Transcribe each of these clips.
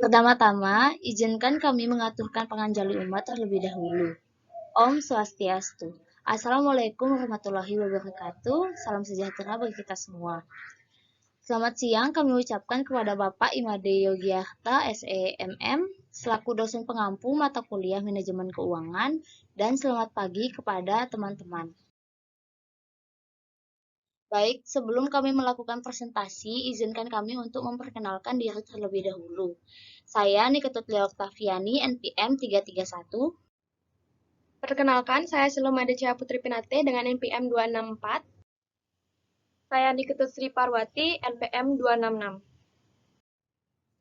Pertama-tama, izinkan kami mengaturkan penganjali umat terlebih dahulu. Om Swastiastu. Assalamualaikum warahmatullahi wabarakatuh. Salam sejahtera bagi kita semua. Selamat siang kami ucapkan kepada Bapak Imade Yogyarta SEMM selaku dosen pengampu mata kuliah Manajemen Keuangan, dan selamat pagi kepada teman-teman. Baik, sebelum kami melakukan presentasi, izinkan kami untuk memperkenalkan diri terlebih dahulu. Saya Niketut Lia Oktaviani, NPM 331. Perkenalkan, saya Silomade Cia Putri Pinate dengan NPM 264. Saya Niketut Sri Parwati, NPM 266.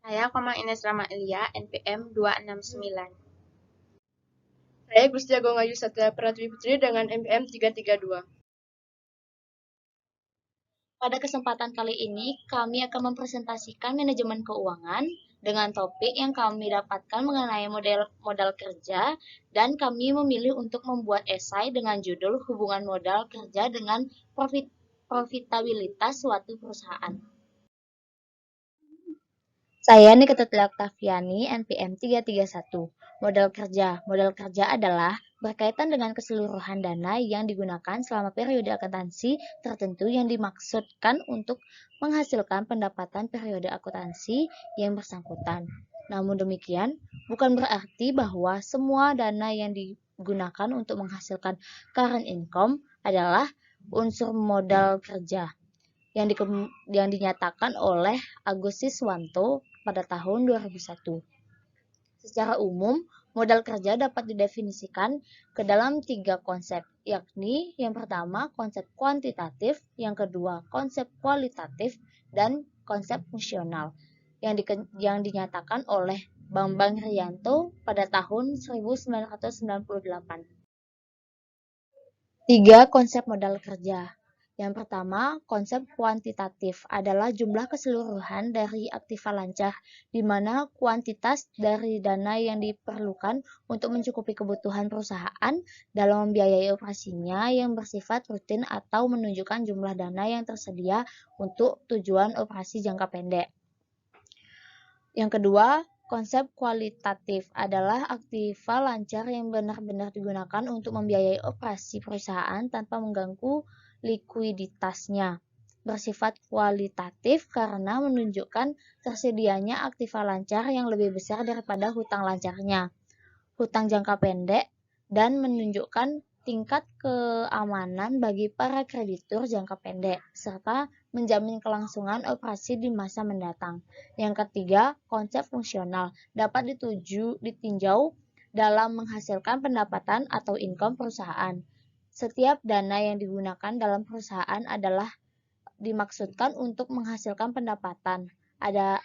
Saya Komang Ines Rama Elia, NPM 269. Saya Gusti Agung Ayu Satya Pratwi Putri dengan NPM 332. Pada kesempatan kali ini, kami akan mempresentasikan manajemen keuangan dengan topik yang kami dapatkan mengenai modal kerja, dan kami memilih untuk membuat esai dengan judul Hubungan Modal Kerja dengan Profitabilitas Suatu Perusahaan. Saya Niketut Lia Oktaviani, NPM 331. Modal kerja. Modal kerja adalah berkaitan dengan keseluruhan dana yang digunakan selama periode akuntansi tertentu yang dimaksudkan untuk menghasilkan pendapatan periode akuntansi yang bersangkutan. Namun demikian, bukan berarti bahwa semua dana yang digunakan untuk menghasilkan current income adalah unsur modal kerja yang dinyatakan oleh Agus Siswanto pada tahun 2001. Secara umum, modal kerja dapat didefinisikan ke dalam 3 konsep, yakni yang pertama konsep kuantitatif, yang kedua konsep kualitatif, dan konsep fungsional yang dinyatakan oleh Bambang Rianto pada tahun 1998. 3 konsep modal kerja. Yang pertama, konsep kuantitatif adalah jumlah keseluruhan dari aktiva lancar, di mana kuantitas dari dana yang diperlukan untuk mencukupi kebutuhan perusahaan dalam membiayai operasinya yang bersifat rutin atau menunjukkan jumlah dana yang tersedia untuk tujuan operasi jangka pendek. Yang kedua, konsep kualitatif adalah aktiva lancar yang benar-benar digunakan untuk membiayai operasi perusahaan tanpa mengganggu likuiditasnya. Bersifat kualitatif karena menunjukkan tersedianya aktiva lancar yang lebih besar daripada hutang lancarnya, hutang jangka pendek, dan menunjukkan tingkat keamanan bagi para kreditur jangka pendek, serta menjamin kelangsungan operasi di masa mendatang. Yang ketiga, konsep fungsional dapat ditinjau dalam menghasilkan pendapatan atau income perusahaan. Setiap dana yang digunakan dalam perusahaan adalah dimaksudkan untuk menghasilkan pendapatan. Ada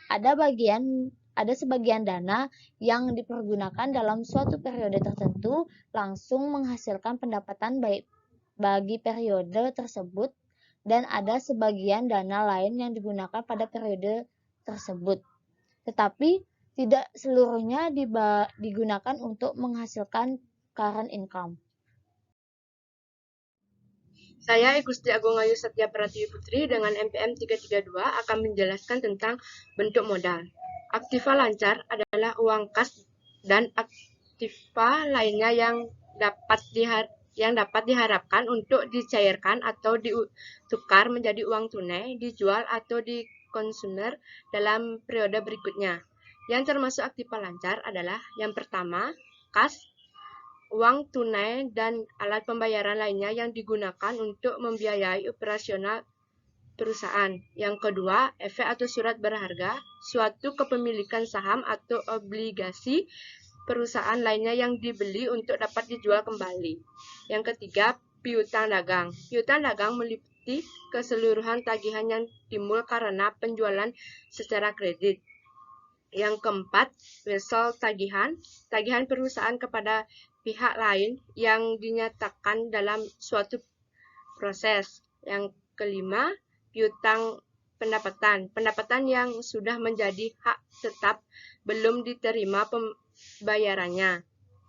sebagian dana yang dipergunakan dalam suatu periode tertentu langsung menghasilkan pendapatan baik bagi periode tersebut, dan ada sebagian dana lain yang digunakan pada periode tersebut, tetapi tidak seluruhnya digunakan untuk menghasilkan current income. Saya Gusti Agung Ayu Satya Pratwi Putri dengan NPM 332 akan menjelaskan tentang bentuk modal. Aktiva lancar adalah uang kas dan aktiva lainnya yang dapat diharapkan untuk dicairkan atau ditukar menjadi uang tunai, dijual atau dikonsumer dalam periode berikutnya. Yang termasuk aktiva lancar adalah yang pertama, kas, uang tunai dan alat pembayaran lainnya yang digunakan untuk membiayai operasional perusahaan. Yang kedua, efek atau surat berharga, suatu kepemilikan saham atau obligasi perusahaan lainnya yang dibeli untuk dapat dijual kembali. Yang ketiga, piutang dagang. Piutang dagang meliputi keseluruhan tagihan yang timbul karena penjualan secara kredit. Yang keempat, wesel tagihan, tagihan perusahaan kepada pihak lain yang dinyatakan dalam suatu proses. Yang kelima, piutang pendapatan, pendapatan yang sudah menjadi hak tetap belum diterima pembayarannya.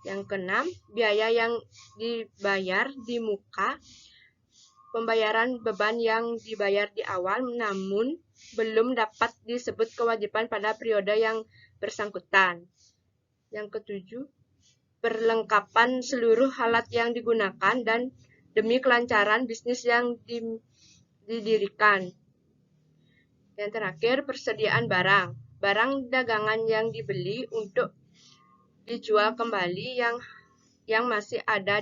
Yang keenam, biaya yang dibayar di muka pembayaran beban yang dibayar di awal namun belum dapat disebut kewajiban pada periode yang bersangkutan. Yang ketujuh, perlengkapan seluruh alat yang digunakan dan demi kelancaran bisnis yang didirikan. Yang terakhir, persediaan barang. Barang dagangan yang dibeli untuk dijual kembali yang masih ada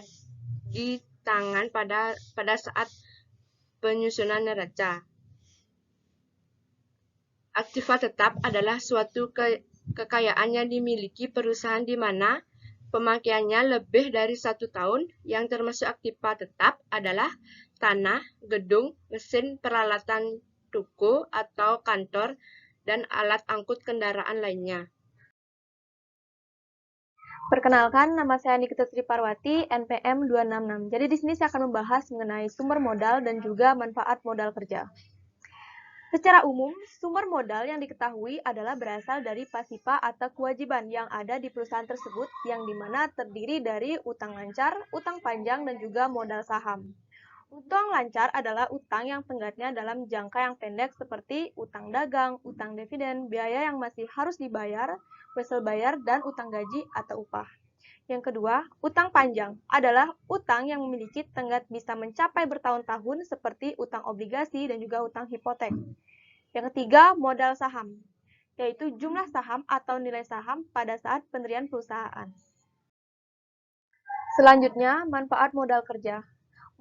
di tangan pada saat penyusunan neraca. Aktiva tetap adalah suatu kekayaan yang dimiliki perusahaan di mana pemakaiannya lebih dari 1 tahun. Yang termasuk aktiva tetap adalah tanah, gedung, mesin, peralatan toko atau kantor, dan alat angkut kendaraan lainnya. Perkenalkan, nama saya Nikita Sri Parwati, NPM 266. Jadi di sini saya akan membahas mengenai sumber modal dan juga manfaat modal kerja. Secara umum, sumber modal yang diketahui adalah berasal dari pasifa atau kewajiban yang ada di perusahaan tersebut, yang dimana terdiri dari utang lancar, utang panjang, dan juga modal saham. Utang lancar adalah utang yang tenggatnya dalam jangka yang pendek seperti utang dagang, utang dividen, biaya yang masih harus dibayar, wesel bayar, dan utang gaji atau upah. Yang kedua, utang panjang adalah utang yang memiliki tenggat bisa mencapai bertahun-tahun seperti utang obligasi dan juga utang hipotek. Yang ketiga, modal saham, yaitu jumlah saham atau nilai saham pada saat pendirian perusahaan. Selanjutnya, manfaat modal kerja.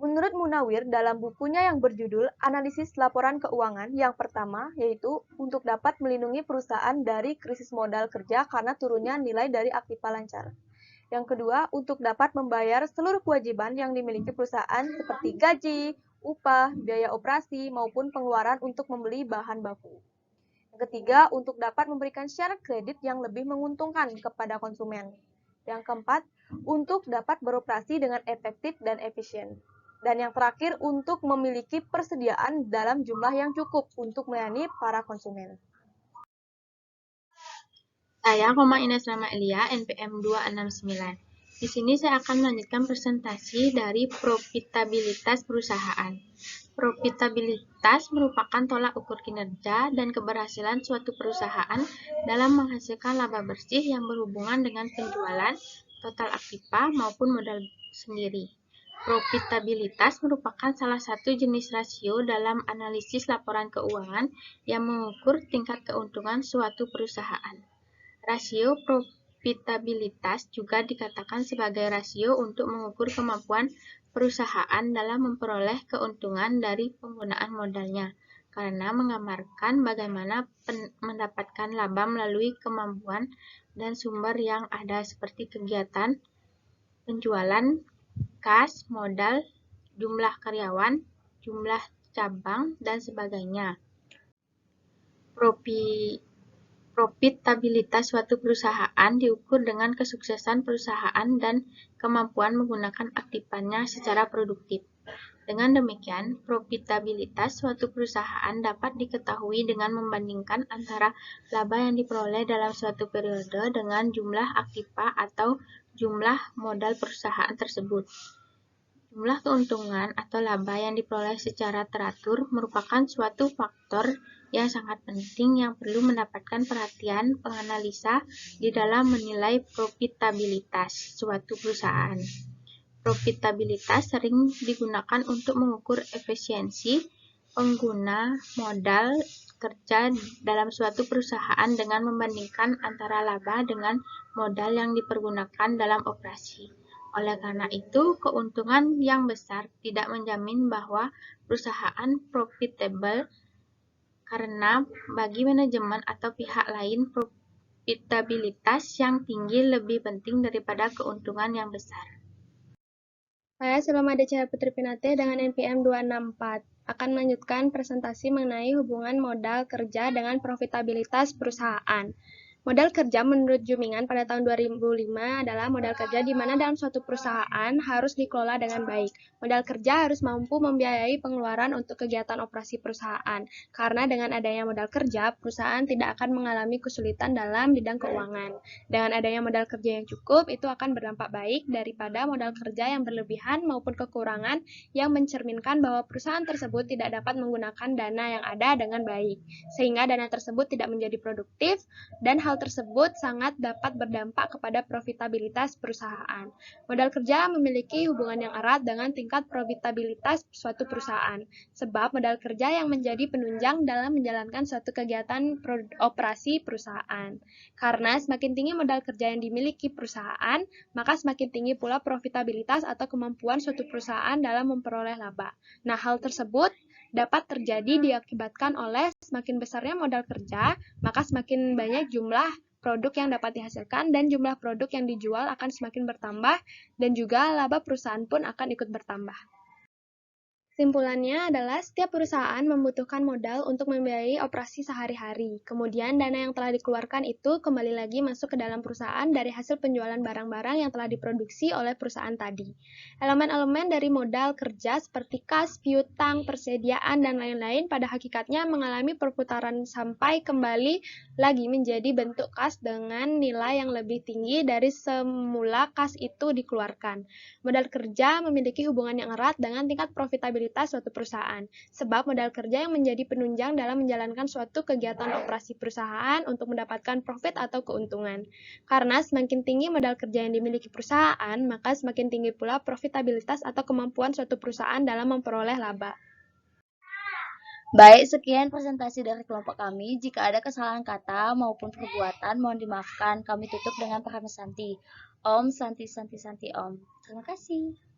Menurut Munawir dalam bukunya yang berjudul Analisis Laporan Keuangan, yang pertama yaitu untuk dapat melindungi perusahaan dari krisis modal kerja karena turunnya nilai dari aktiva lancar. Yang kedua, untuk dapat membayar seluruh kewajiban yang dimiliki perusahaan seperti gaji, upah, biaya operasi, maupun pengeluaran untuk membeli bahan baku. Yang ketiga, untuk dapat memberikan syarat kredit yang lebih menguntungkan kepada konsumen. Yang keempat, untuk dapat beroperasi dengan efektif dan efisien. Dan yang terakhir, untuk memiliki persediaan dalam jumlah yang cukup untuk melayani para konsumen. Saya, Ines Rama Elia, NPM 269. Di sini saya akan melanjutkan presentasi dari profitabilitas perusahaan. Profitabilitas merupakan tolak ukur kinerja dan keberhasilan suatu perusahaan dalam menghasilkan laba bersih yang berhubungan dengan penjualan, total aktiva, maupun modal sendiri. Profitabilitas merupakan salah satu jenis rasio dalam analisis laporan keuangan yang mengukur tingkat keuntungan suatu perusahaan. Rasio profitabilitas juga dikatakan sebagai rasio untuk mengukur kemampuan perusahaan dalam memperoleh keuntungan dari penggunaan modalnya, karena menggambarkan bagaimana mendapatkan laba melalui kemampuan dan sumber yang ada seperti kegiatan, penjualan, kas, modal, jumlah karyawan, jumlah cabang, dan sebagainya. Profitabilitas suatu perusahaan diukur dengan kesuksesan perusahaan dan kemampuan menggunakan aktivanya secara produktif. Dengan demikian, profitabilitas suatu perusahaan dapat diketahui dengan membandingkan antara laba yang diperoleh dalam suatu periode dengan jumlah aktiva atau jumlah modal perusahaan tersebut. Jumlah keuntungan atau laba yang diperoleh secara teratur merupakan suatu faktor yang sangat penting yang perlu mendapatkan perhatian penganalisa di dalam menilai profitabilitas suatu perusahaan. Profitabilitas sering digunakan untuk mengukur efisiensi pengguna modal kerja dalam suatu perusahaan dengan membandingkan antara laba dengan modal yang dipergunakan dalam operasi. Oleh karena itu, keuntungan yang besar tidak menjamin bahwa perusahaan profitable, karena bagi manajemen atau pihak lain, profitabilitas yang tinggi lebih penting daripada keuntungan yang besar. Saya Selama Cahaya Putri Pinate dengan NPM 264 akan melanjutkan presentasi mengenai hubungan modal kerja dengan profitabilitas perusahaan. Modal kerja menurut Jumingan pada tahun 2005 adalah modal kerja di mana dalam suatu perusahaan harus dikelola dengan baik. Modal kerja harus mampu membiayai pengeluaran untuk kegiatan operasi perusahaan. Karena dengan adanya modal kerja, perusahaan tidak akan mengalami kesulitan dalam bidang keuangan. Dengan adanya modal kerja yang cukup, itu akan berdampak baik daripada modal kerja yang berlebihan maupun kekurangan yang mencerminkan bahwa perusahaan tersebut tidak dapat menggunakan dana yang ada dengan baik. Sehingga dana tersebut tidak menjadi produktif, dan hal tersebut sangat dapat berdampak kepada profitabilitas perusahaan. Modal kerja memiliki hubungan yang erat dengan tingkat profitabilitas suatu perusahaan, sebab modal kerja yang menjadi penunjang dalam menjalankan suatu kegiatan operasi perusahaan. Karena semakin tinggi modal kerja yang dimiliki perusahaan, maka semakin tinggi pula profitabilitas atau kemampuan suatu perusahaan dalam memperoleh laba. Nah, hal tersebut dapat terjadi diakibatkan oleh semakin besarnya modal kerja, maka semakin banyak jumlah produk yang dapat dihasilkan dan jumlah produk yang dijual akan semakin bertambah dan juga laba perusahaan pun akan ikut bertambah. Kesimpulannya adalah setiap perusahaan membutuhkan modal untuk membiayai operasi sehari-hari. Kemudian dana yang telah dikeluarkan itu kembali lagi masuk ke dalam perusahaan dari hasil penjualan barang-barang yang telah diproduksi oleh perusahaan tadi. Elemen-elemen dari modal kerja seperti kas, piutang, persediaan, dan lain-lain pada hakikatnya mengalami perputaran sampai kembali lagi menjadi bentuk kas dengan nilai yang lebih tinggi dari semula kas itu dikeluarkan. Modal kerja memiliki hubungan yang erat dengan tingkat profitabilitas suatu perusahaan, sebab modal kerja yang menjadi penunjang dalam menjalankan suatu kegiatan operasi perusahaan untuk mendapatkan profit atau keuntungan. Karena semakin tinggi modal kerja yang dimiliki perusahaan, maka semakin tinggi pula profitabilitas atau kemampuan suatu perusahaan dalam memperoleh laba. Baik, sekian presentasi dari kelompok kami. Jika ada kesalahan kata maupun perbuatan, mohon dimaafkan. Kami tutup dengan Paramasanti. Om Santi Santi Santi Om. Terima kasih.